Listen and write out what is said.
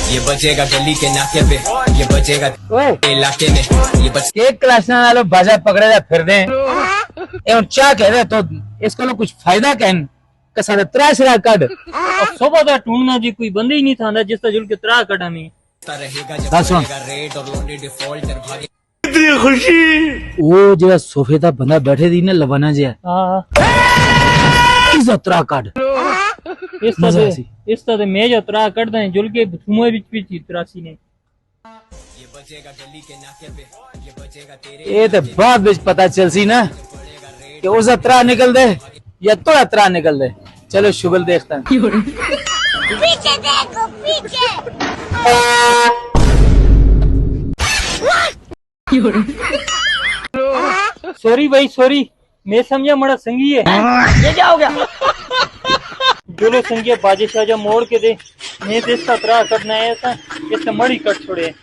ये बजेगा गली के नाके पे, ये बजेगा इलाके में, ये बच एक क्लास ना लो बाजा पकड़े जा फिर दे एवं चा कह रहे तो इसको लो कुछ फायदा कहन कसा त्रास रहा कड अब सोबा दा ढूंढना जी कोई बंदे ही नहीं था जिसका जुल के त्रा कटा में रहेगा हाँ, जब सुन। बजेगा रेड और लोडेड डिफॉल्टर भागे। वो जो सोफे ता बंदा बैठे दी ने लवाना जे हां किस त्रा कड मजा आसी। इस तरह मैं जो त्रा कटदा है जुल के सुमो विच विच त्रासी ने ये बजेगा गली के नाके पे, ये बजेगा तेरे ये तो बाद में पता चलसी ना कि उस त्रा निकल दे या तो त्रा निकल दे। चलो शुगल देखता है। पीछे देखो पीछे। सॉरी भाई सॉरी, मैं समझा मड़ा संगी है। ये क्या हो गया? जोलो संगी बाजे शाजा मोड़ के दे मैं तो इसका त्रा कटना है ऐसा इसका मड़ी कट छोड़े।